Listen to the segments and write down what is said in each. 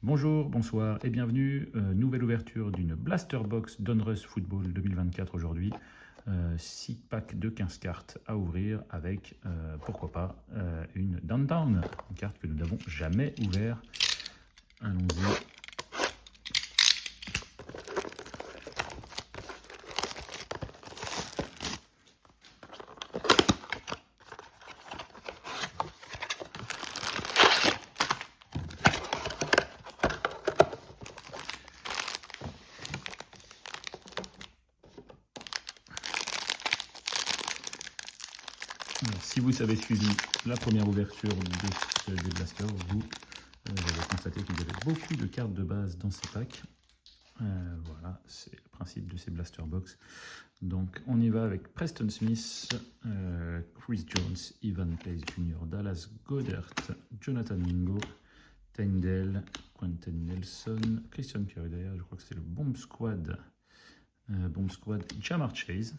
Bonjour, bonsoir et bienvenue. Nouvelle ouverture d'une Blaster Box Donruss Football 2024 aujourd'hui. 6 packs de 15 cartes à ouvrir avec, pourquoi pas, une Downtown, une carte que nous n'avons jamais ouverte. Allons-y. Alors, si vous avez suivi la première ouverture des blasters, vous avez constaté qu'il y avait beaucoup de cartes de base dans ces packs. Voilà, c'est le principe de ces blaster box. Donc on y va avec Preston Smith, Chris Jones, Ivan Pace Jr., Dallas Goedert, Jonathan Mingo, Tyndale, Quentin Nelson, Christian Pierre derrière, je crois que c'est le Bomb Squad. Ja'Marr Chase,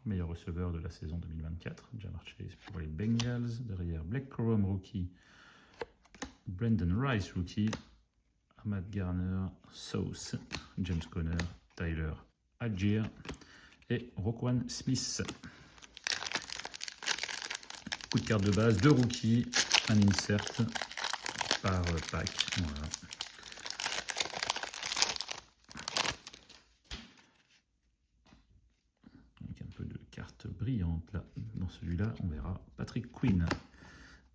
meilleur receveur de la saison 2024. Ja'Marr Chase pour les Bengals. Derrière, Blake Corum, rookie. Brandon Rice, rookie. Ahmad Garner, Sauce. James Conner, Tyler Algier et Roquan Smith. Coup de carte de base, 2 rookies, un insert par pack. Voilà. Avec un peu de cartes brillantes là. Dans celui-là, on verra Patrick Quinn,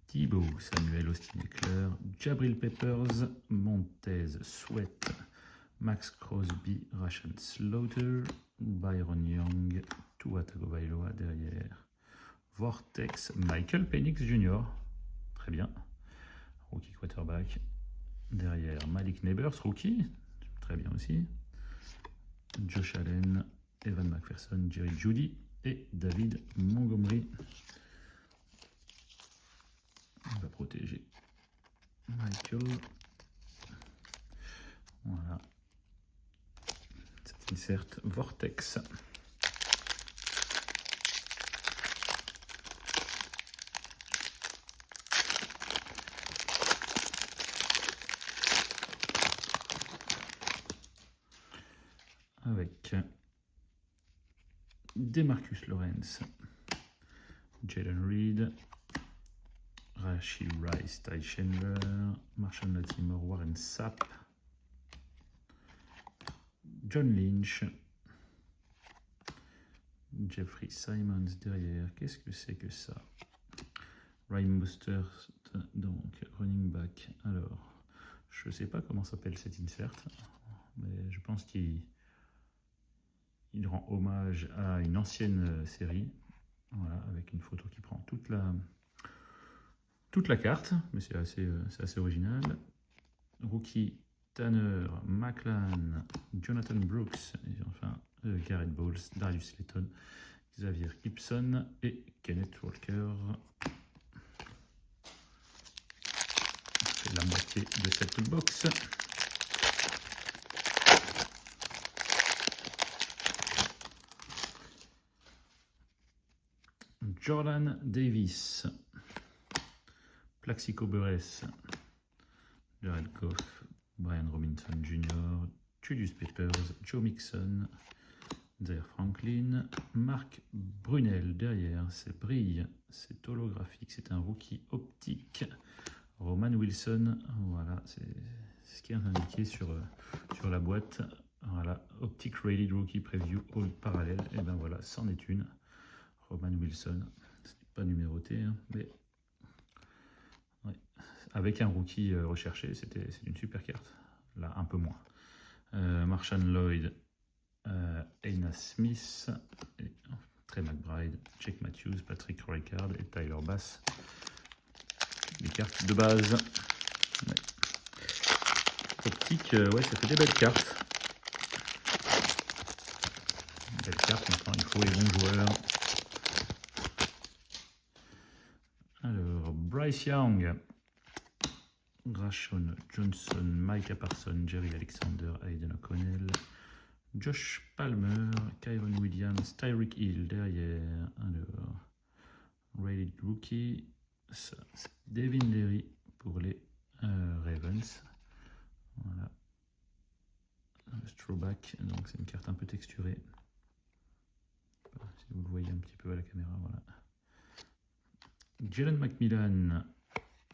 Thibaut, Samuel Austin Eckler, Jabril Peppers, Montez Sweat, Max Crosby, Rashan Slaughter, Byron Young, Tua Tagovailoa derrière. Vortex, Michael Penix Jr. Très bien. Rookie quarterback. Derrière, Malik Neighbors, rookie. Très bien aussi. Josh Allen, Evan McPherson, Jerry Jeudy et David Montgomery. On va protéger Michael. Voilà. Cet insert Vortex. Avec Demarcus Lawrence, Jalen Reed, Rashee Rice, Ty Chandler, Marshall Lattimore, Warren Sapp, John Lynch, Jeffrey Simons derrière. Qu'est-ce que c'est que ça? Ryan Mostert, donc running back. Alors, je ne sais pas comment s'appelle cet insert, mais je pense qu'il rend hommage à une ancienne série. Voilà, avec une photo qui prend toute la carte, mais c'est assez original. Rookie Tanner, McLaren, Jonathan Brooks, et enfin Garrett Bowles, Darius Slayton, Xavier Gibson et Kenneth Walker. C'est la moitié de cette box. Jordan Davis, Plaxico Burress, Jared Goff, Brian Robinson Jr., Julius Peppers, Joe Mixon, Zaire Franklin, Marc Brunel derrière, c'est brille, c'est holographique, c'est un rookie optique. Roman Wilson, voilà, c'est ce qui est indiqué sur la boîte. Voilà, Optic Rated Rookie Preview All Parallel, et ben voilà, c'en est une. Roman Wilson, c'est pas numéroté, hein, mais ouais. Avec un rookie recherché, c'est une super carte. Là, un peu moins. Marshawn Lloyd, Aina Smith, et Trey McBride, Jake Matthews, Patrick Ricard et Tyler Bass. Les cartes de base. Ouais. Optique, ouais, ça fait des belles cartes. Belles cartes, maintenant il faut les bons joueurs. Alors, Bryce Young, Rashon Johnson, Micah Parsons, Jerry Alexander, Aiden O'Connell, Josh Palmer, Kyron Williams, Tyreek Hill derrière. Alors, Rated Rookie, ça, c'est Devin Leary pour les Ravens. throwback, donc c'est une carte un peu texturée. Si vous le voyez un petit peu à la caméra, voilà. Jalen McMillan,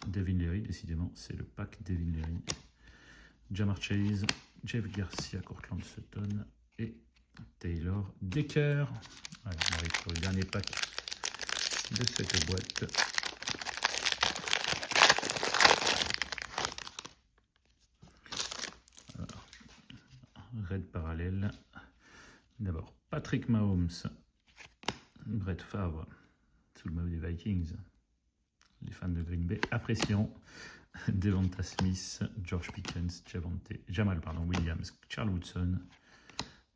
Devin Leary, décidément, c'est le pack Devin Leary. Jamar Chase, Jeff Garcia, Courtland Sutton et Taylor Decker. Voilà, on arrive sur le dernier pack de cette boîte. Alors, Red parallèle. D'abord, Patrick Mahomes, Brett Favre, sous le maillot des Vikings. Les fans de Green Bay apprécieront. Devonta Smith, George Pickens, Jamal Williams, Charles Woodson,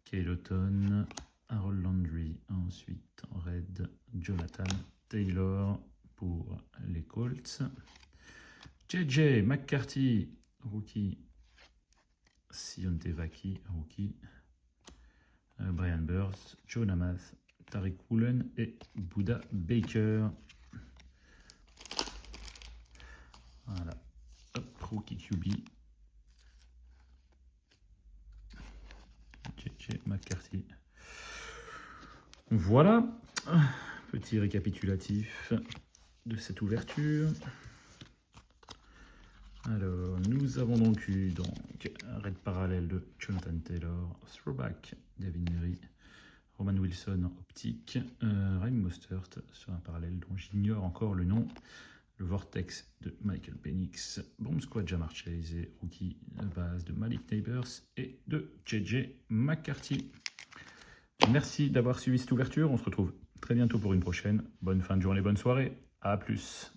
Kayloton, Harold Landry, ensuite en red, Jonathan Taylor pour les Colts, JJ McCarthy, rookie, Sionte Vaki, rookie, Brian Burns, Joe Namath, Tariq Woolen et Buda Baker. Voilà. Rookie QB, JJ McCarthy. Voilà, petit récapitulatif de cette ouverture. Alors, nous avons donc eu un red parallèle de Jonathan Taylor, throwback Devin Leary, Roman Wilson optique, Raheem Mostert sur un parallèle dont j'ignore encore le nom. Le Vortex de Michael Penix, Bomb Squad Jamar Chase et rookie base de Malik Neighbors et de JJ McCarthy. Merci d'avoir suivi cette ouverture. On se retrouve très bientôt pour une prochaine. Bonne fin de journée, bonne soirée. À plus.